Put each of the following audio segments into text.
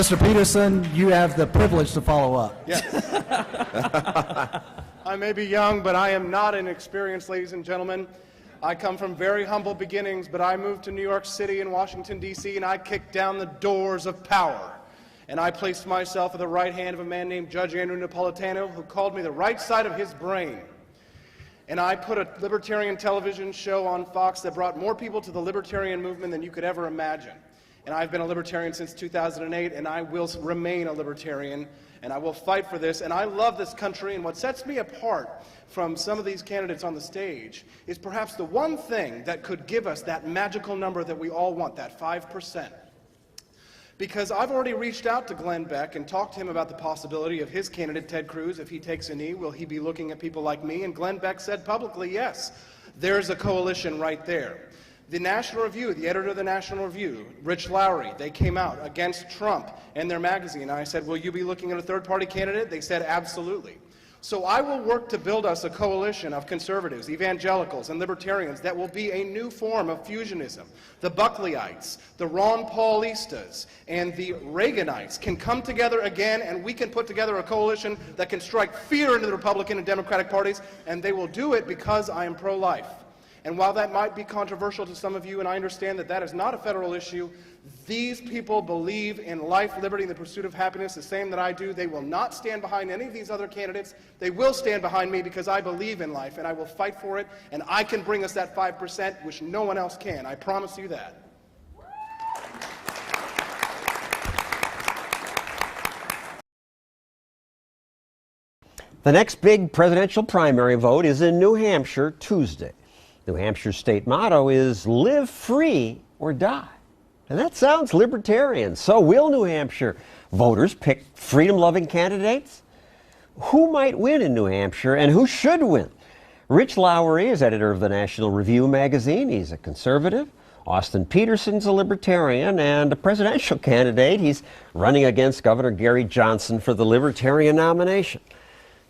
Mr. Petersen, you have the privilege to follow up. Yes. I may be young, but I am not inexperienced, ladies and gentlemen. I come from very humble beginnings, but I moved to New York City and Washington, D.C., and I kicked down the doors of power. And I placed myself at the right hand of a man named Judge Andrew Napolitano, who called me the right side of his brain. And I put a libertarian television show on Fox that brought more people to the libertarian movement than you could ever imagine. And I've been a libertarian since 2008, and I will remain a libertarian, and I will fight for this. And I love this country, and what sets me apart from some of these candidates on the stage is perhaps the one thing that could give us that magical number that we all want, that 5%. Because I've already reached out to Glenn Beck and talked to him about the possibility of his candidate, Ted Cruz, if he takes a knee, will he be looking at people like me? And Glenn Beck said publicly, yes, there's a coalition right there. The National Review, the editor of the National Review, Rich Lowry, they came out against Trump and their magazine. I said, will you be looking at a third-party candidate? They said, absolutely. So I will work to build us a coalition of conservatives, evangelicals, and libertarians that will be a new form of fusionism. The Buckleyites, the Ron Paulistas, and the Reaganites can come together again, and we can put together a coalition that can strike fear into the Republican and Democratic parties, and they will do it because I am pro-life. And while that might be controversial to some of you, and I understand that that is not a federal issue, these people believe in life, liberty, and the pursuit of happiness the same that I do. They will not stand behind any of these other candidates. They will stand behind me because I believe in life, and I will fight for it, and I can bring us that 5%, which no one else can. I promise you that. The next big presidential primary vote is in New Hampshire Tuesday. New Hampshire's state motto is live free or die. And that sounds libertarian. So will New Hampshire voters pick freedom-loving candidates? Who might win in New Hampshire and who should win? Rich Lowry is editor of the National Review magazine. He's a conservative. Austin Petersen's a libertarian and a presidential candidate. He's running against Governor Gary Johnson for the libertarian nomination.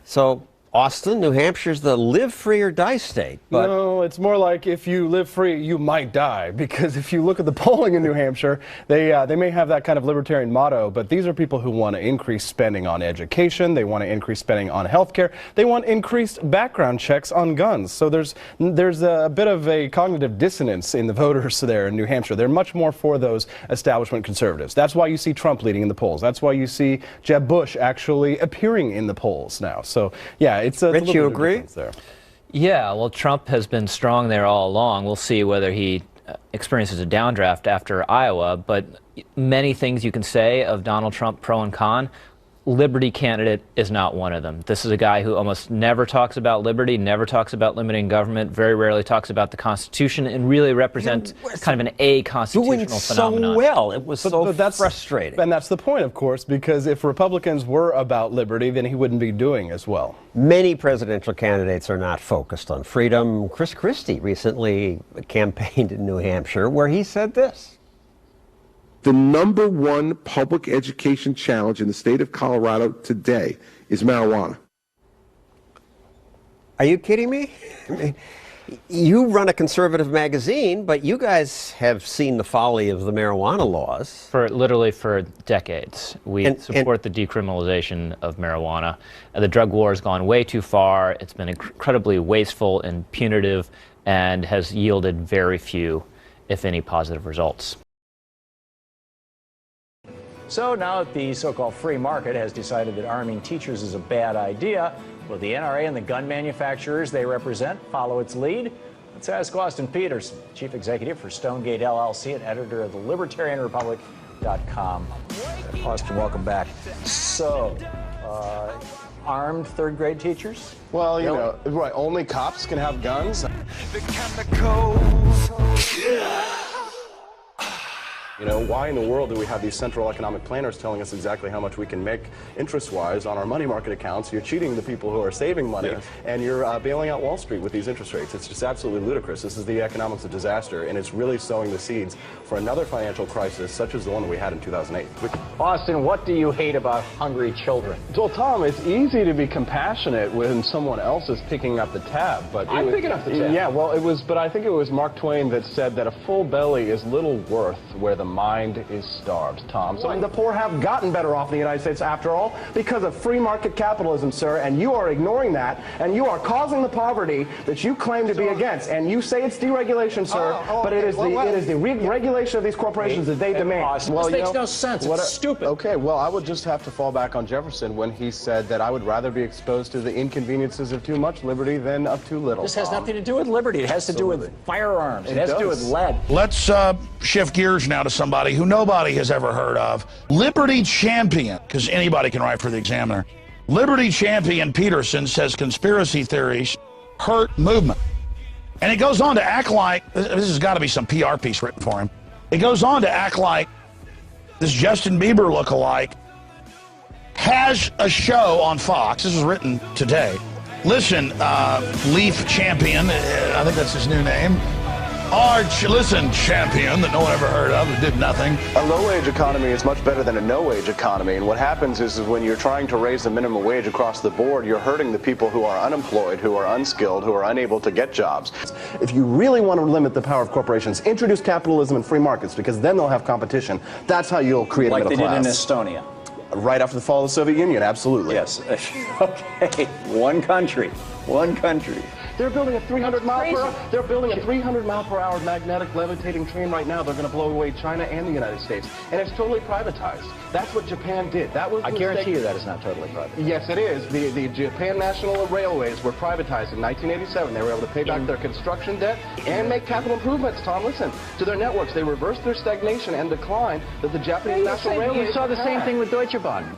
So, Austin, New Hampshire's the live free or die state. But no, it's more like if you live free, you might die. Because if you look at the polling in New Hampshire, they may have that kind of libertarian motto, but these are people who want to increase spending on education. They want to increase spending on health care. They want increased background checks on guns. So there's a bit of a cognitive dissonance in the voters there in New Hampshire. They're much more for those establishment conservatives. That's why you see Trump leading in the polls. That's why you see Jeb Bush actually appearing in the polls now. So, yeah. Rich, you agree? There. Yeah, well, Trump has been strong there all along. We'll see whether he experiences a downdraft after Iowa, but many things you can say of Donald Trump, pro and con. Liberty candidate is not one of them. This is a guy who almost never talks about liberty, never talks about limiting government, very rarely talks about the Constitution, and really represents kind of an a-constitutional phenomenon. So well, it was so frustrating. And that's the point, of course, because if Republicans were about liberty, then he wouldn't be doing as well. Many presidential candidates are not focused on freedom. Chris Christie recently campaigned in New Hampshire where he said this. The number one public education challenge in the state of Colorado today is marijuana. Are you kidding me? You run a conservative magazine, but you guys have seen the folly of the marijuana laws. Literally for decades. We support the decriminalization of marijuana. The drug war has gone way too far. It's been incredibly wasteful and punitive and has yielded very few, if any, positive results. So now that the so-called free market has decided that arming teachers is a bad idea, will the NRA and the gun manufacturers they represent follow its lead? Let's ask Austin Petersen, Chief Executive for Stonegate LLC and editor of the LibertarianRepublic.com. Austin, welcome back. So, armed third-grade teachers? Well, you know, right, only cops can have guns. You know, why in the world do we have these central economic planners telling us exactly how much we can make interest-wise on our money market accounts? You're cheating the people who are saving money, and you're bailing out Wall Street with these interest rates. It's just absolutely ludicrous. This is the economics of disaster, and it's really sowing the seeds for another financial crisis, such as the one that we had in 2008. Austin, what do you hate about hungry children? Well, Tom, it's easy to be compassionate when someone else is picking up the tab. But I'm picking up the tab. Yeah, well, but I think it was Mark Twain that said that a full belly is little worth where the mind is starved, Tom. So the poor have gotten better off in the United States after all because of free market capitalism, sir, and you are ignoring that, and you are causing the poverty that you claim to be against. And you say it's deregulation, sir, but it is the regulation of these corporations that they demand. This makes no sense. It's stupid. Okay, well, I would just have to fall back on Jefferson when he said that I would rather be exposed to the inconveniences of too much liberty than of too little. This has nothing to do with liberty. It has to do with firearms. It has to do with lead. Let's shift gears now to somebody who nobody has ever heard of. Liberty Champion, because anybody can write for the Examiner. Liberty Champion Petersen says conspiracy theories hurt movement. And it goes on to act like, this has got to be some PR piece written for him. It goes on to act like this Justin Bieber lookalike has a show on Fox. This was written today. Listen, Leaf Champion, I think that's his new name. Listen, champion that no one ever heard of, who did nothing. A low-wage economy is much better than a no-wage economy, and what happens is when you're trying to raise the minimum wage across the board, you're hurting the people who are unemployed, who are unskilled, who are unable to get jobs. If you really want to limit the power of corporations, introduce capitalism and free markets, because then they'll have competition. That's how you'll create a middle class. Like they did in Estonia. Right after the fall of the Soviet Union, absolutely. Yes. Okay. One country. They're building a 300-mile-per-hour magnetic levitating train right now. They're going to blow away China and the United States, and it's totally privatized. That's what Japan did. That was. I guarantee you that is not totally private. Yes, it is. The Japan National Railways were privatized in 1987. They were able to pay back their construction debt and make capital improvements. Tom, listen to their networks. They reversed their stagnation and decline that the Japanese National Railways. You saw the same thing with Deutsche Bahn.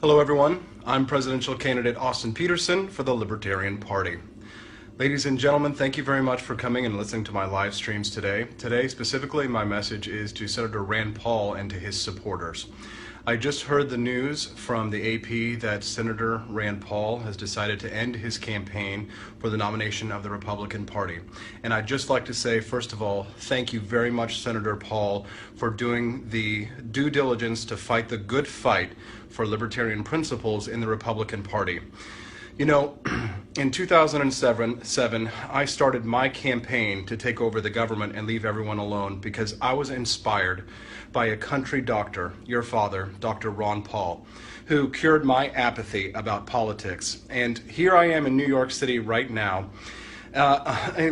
Hello everyone, I'm presidential candidate Austin Petersen for the Libertarian Party. Ladies and gentlemen, thank you very much for coming and listening to my live streams today. Today specifically my message is to Senator Rand Paul and to his supporters. I just heard the news from the AP that Senator Rand Paul has decided to end his campaign for the nomination of the Republican Party. And I'd just like to say, first of all, thank you very much, Senator Paul, for doing the due diligence to fight the good fight for libertarian principles in the Republican Party. You know, in 2007, I started my campaign to take over the government and leave everyone alone because I was inspired by a country doctor, your father, Dr. Ron Paul, who cured my apathy about politics. And here I am in New York City right now,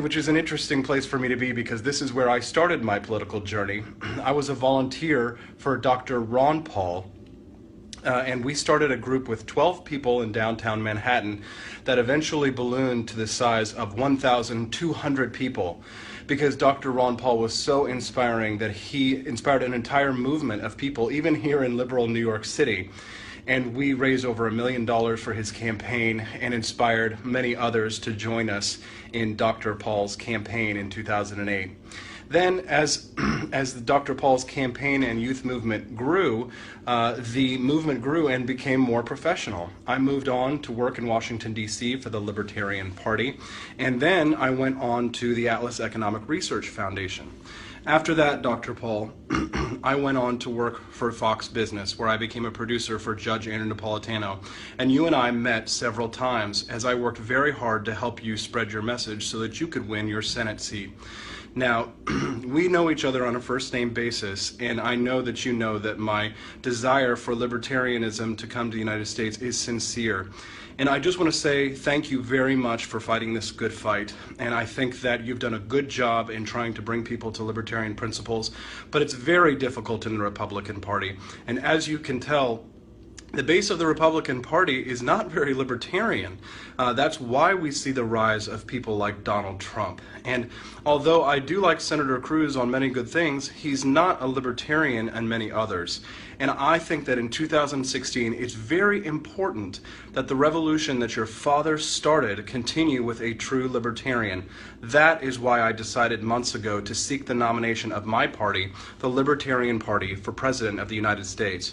which is an interesting place for me to be because this is where I started my political journey. I was a volunteer for Dr. Ron Paul, and we started a group with 12 people in downtown Manhattan that eventually ballooned to the size of 1,200 people because Dr. Ron Paul was so inspiring that he inspired an entire movement of people, even here in liberal New York City. And we raised over $1 million for his campaign and inspired many others to join us in Dr. Paul's campaign in 2008. Then, as Dr. Paul's campaign and youth movement grew, the movement grew and became more professional. I moved on to work in Washington, D.C. for the Libertarian Party, and then I went on to the Atlas Economic Research Foundation. After that, Dr. Paul, I went on to work for Fox Business, where I became a producer for Judge Andrew Napolitano. And you and I met several times as I worked very hard to help you spread your message so that you could win your Senate seat. Now, we know each other on a first-name basis, and I know that you know that my desire for libertarianism to come to the United States is sincere. And I just want to say thank you very much for fighting this good fight. And I think that you've done a good job in trying to bring people to libertarian principles, but it's very difficult in the Republican Party. And as you can tell, the base of the Republican Party is not very libertarian. That's why we see the rise of people like Donald Trump. And although I do like Senator Cruz on many good things, he's not a libertarian and many others. And I think that in 2016, it's very important that the revolution that your father started continue with a true libertarian. That is why I decided months ago to seek the nomination of my party, the Libertarian Party, for President of the United States.